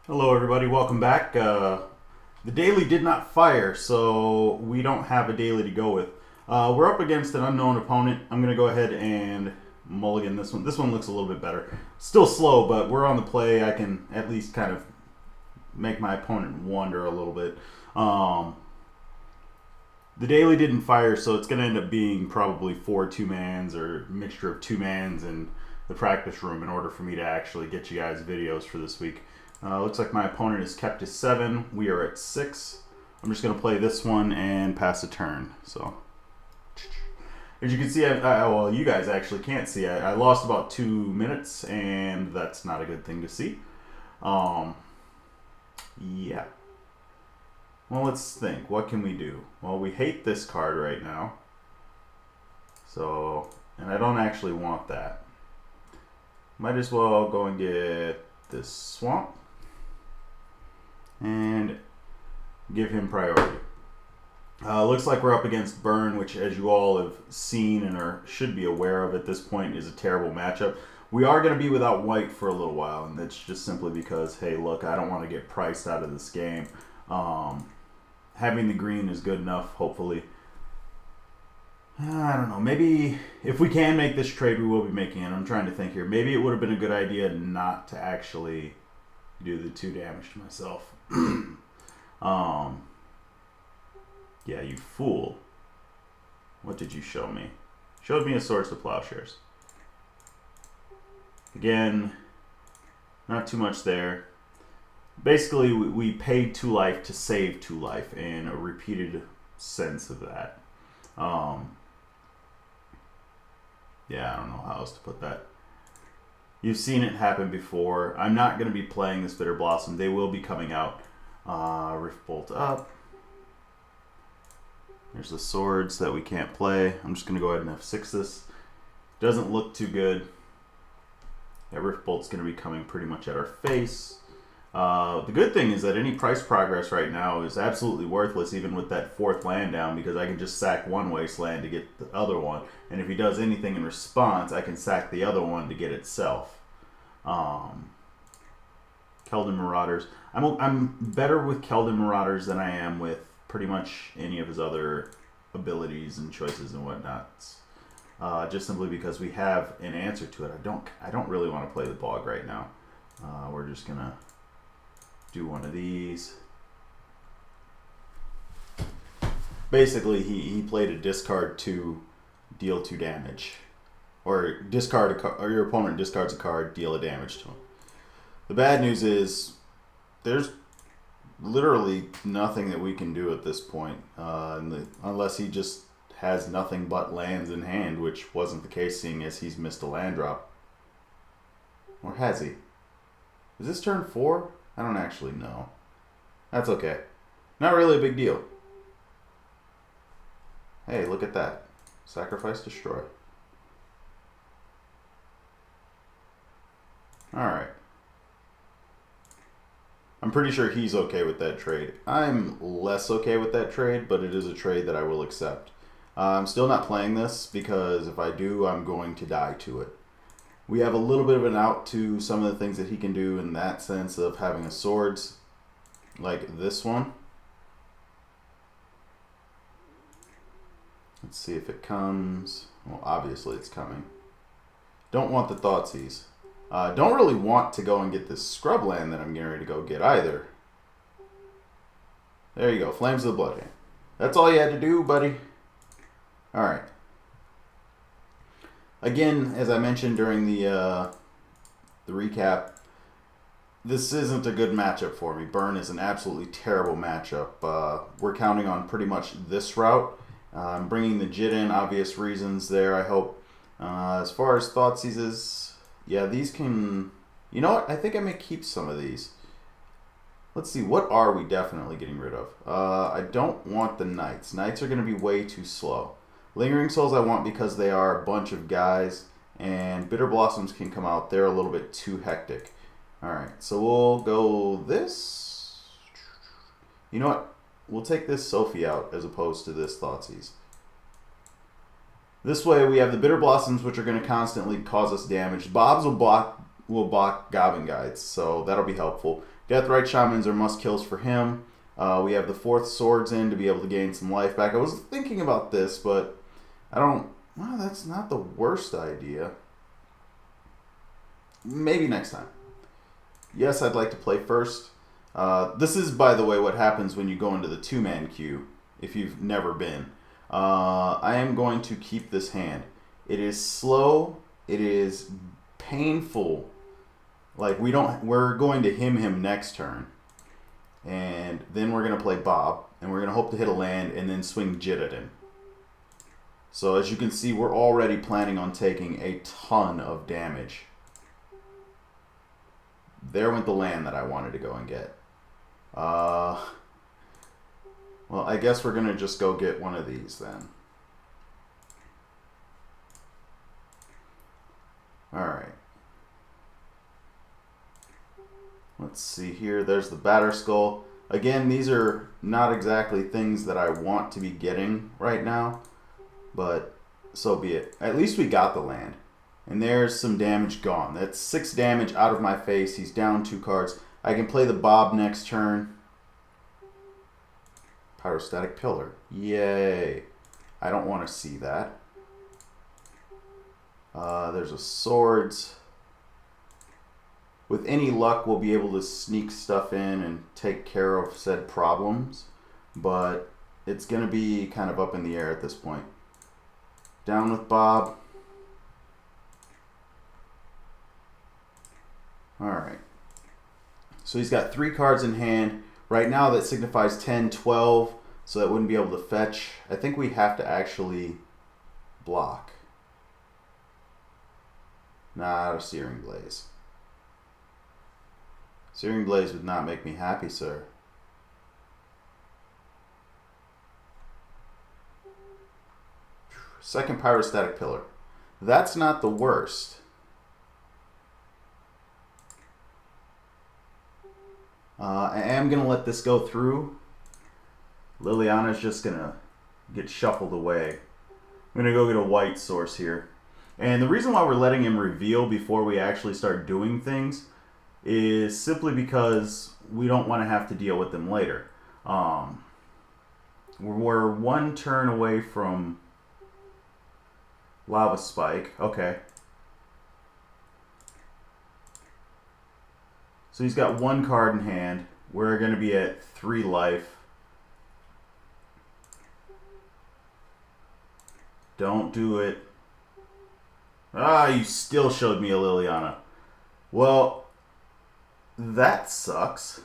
Hello everybody, welcome back. The daily did not fire, so we don't have a daily to go with. We're up against an unknown opponent. I'm going to go ahead and mulligan this one. This one looks a little bit better. Still slow, but we're on the play. I can at least kind of make my opponent wonder a little bit. The daily didn't fire, so it's going to end up being probably 4 two-mans or a mixture of two-mans in the practice room in order for me to actually get you guys videos for this week. Looks like my opponent is kept to 7. We are at 6. I'm just going to play this one and pass a turn. So, as you can see, well, you guys actually can't see. I lost about 2 minutes, and that's not a good thing to see. Yeah. Well, let's think. What can we do? Well, we hate this card right now. So, and I don't actually want that. Might as well go and get this swamp and give him priority. Looks like we're up against Burn, which, as you all have seen and should be aware of at this point, is a terrible matchup. We are going to be without white for a little while, and that's just simply because, hey, look, I don't want to get priced out of this game. Having the green is good enough, hopefully. I don't know. Maybe if we can make this trade, we will be making it. I'm trying to think here. Maybe it would have been a good idea not to actually do the 2 damage to myself. Yeah, you fool. What did you show me? Showed me a Swords to Plowshares. Again, not too much there. Basically, we paid 2 life to save 2 life in a repeated sense of that. Yeah, I don't know how else to put that. You've seen it happen before. I'm not going to be playing this Bitter Blossom. They will be coming out. Rift Bolt up. There's the swords that we can't play. I'm just going to go ahead and F6 this. Doesn't look too good. That Rift Bolt's going to be coming pretty much at our face. The good thing is that any price progress right now is absolutely worthless, even with that 4th land down, because I can just sack one wasteland to get the other one, and if he does anything in response, I can sack the other one to get itself. Keldon Marauders. I'm better with Keldon Marauders than I am with pretty much any of his other abilities and choices and whatnot. Just simply because we have an answer to it. I don't really want to play the Bog right now. We're just gonna do one of these. Basically, he played a discard to deal 2 damage, or discard a card, or your opponent discards a card, deal a damage to him. The bad news is there's literally nothing that we can do at this point, unless he just has nothing but lands in hand, which wasn't the case, seeing as he's missed a land drop. Or has he? Is this turn 4? I don't actually know. That's okay. Not really a big deal. Hey, look at that. Sacrifice, destroy. Alright. I'm pretty sure he's okay with that trade. I'm less okay with that trade, but it is a trade that I will accept. I'm still not playing this because if I do, I'm going to die to it. We have a little bit of an out to some of the things that he can do in that sense of having a swords like this one. Let's see if it comes. Well, obviously it's coming. Don't want the Thoughtseize. Don't really want to go and get this scrub land that I'm getting ready to go get either. There you go, Flames of the Bloodhaven. That's all you had to do, buddy. Alright. Again, as I mentioned during the recap, this isn't a good matchup for me. Burn is an absolutely terrible matchup. We're counting on pretty much this route. I'm bringing the Jit in, obvious reasons there, I hope. As far as Thoughtseizes, yeah, these can... You know what? I think I may keep some of these. Let's see, what are we definitely getting rid of? I don't want the Knights. Knights are going to be way too slow. Lingering Souls I want because they are a bunch of guys, and Bitter Blossoms can come out. They're a little bit too hectic. Alright, so we'll go this. You know what? We'll take this Sophie out as opposed to this Thoughtseize. This way we have the Bitter Blossoms, which are going to constantly cause us damage. Bobs will block will block Goblin Guides, so that'll be helpful. Deathrite Shamans are must kills for him. We have the 4th Swords in to be able to gain some life back. I was thinking about this, but I don't... Well, that's not the worst idea. Maybe next time. Yes, I'd like to play first. This is, by the way, what happens when you go into the 2-man queue, if you've never been. I am going to keep this hand. It is slow. It is painful. Like, we're going to him next turn. And then we're going to play Bob. And we're going to hope to hit a land and then swing Jit at him. So as you can see, we're already planning on taking a ton of damage. There went the land that I wanted to go and get. Well, I guess we're going to just go get one of these then. Alright. Let's see here. There's the Batter Skull. Again, these are not exactly things that I want to be getting right now. But so be it. At least we got the land. And there's some damage gone. That's 6 damage out of my face. He's down 2 cards. I can play the Bob next turn. Pyrostatic Pillar. Yay. I don't want to see that. There's a Swords. With any luck, we'll be able to sneak stuff in and take care of said problems. But it's going to be kind of up in the air at this point. Down with Bob. Alright. So he's got 3 cards in hand. Right now that signifies 10, 12. So that wouldn't be able to fetch. I think we have to actually block. Not a Searing Blaze. Searing Blaze would not make me happy, sir. Second Pyrostatic Pillar. That's not the worst. I am going to let this go through. Liliana's just going to get shuffled away. I'm going to go get a white source here. And the reason why we're letting him reveal before we actually start doing things is simply because we don't want to have to deal with them later. We're 1 turn away from Lava Spike. Okay. So he's got 1 card in hand. We're going to be at 3 life. Don't do it. Ah, you still showed me a Liliana. Well, that sucks.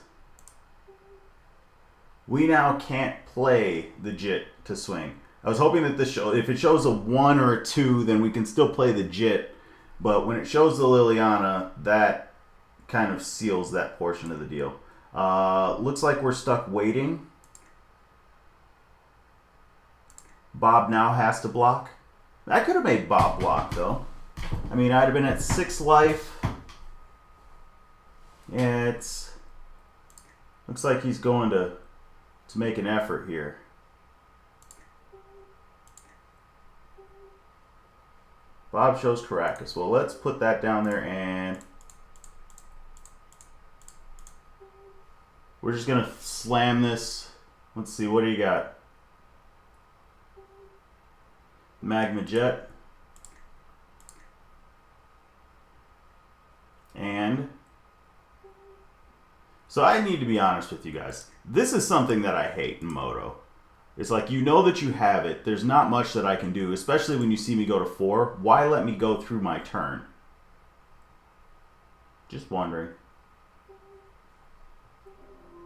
We now can't play the Jit to swing. I was hoping that this if it shows a 1 or a 2, then we can still play the Jit. But when it shows the Liliana, that kind of seals that portion of the deal. Looks like we're stuck waiting. Bob now has to block. I could have made Bob block, though. I mean, I'd have been at 6 life. Yeah, it's... Looks like he's going to make an effort here. Bob shows Caracas. Well, let's put that down there, and we're just going to slam this. Let's see, what do you got? Magma Jet. And so I need to be honest with you guys. This is something that I hate in Moto. It's like, you know that you have it. There's not much that I can do, especially when you see me go to 4. Why let me go through my turn? Just wondering.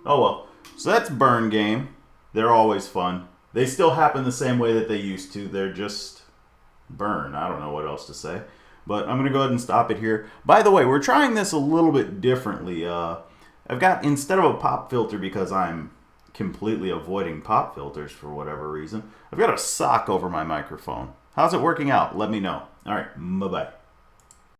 Oh well. So that's burn game. They're always fun. They still happen the same way that they used to. They're just burn. I don't know what else to say. But I'm going to go ahead and stop it here. By the way, we're trying this a little bit differently. I've got, instead of a pop filter, because I'm completely avoiding pop filters for whatever reason, I've got a sock over my microphone. How's it working out? Let me know. All right, bye-bye.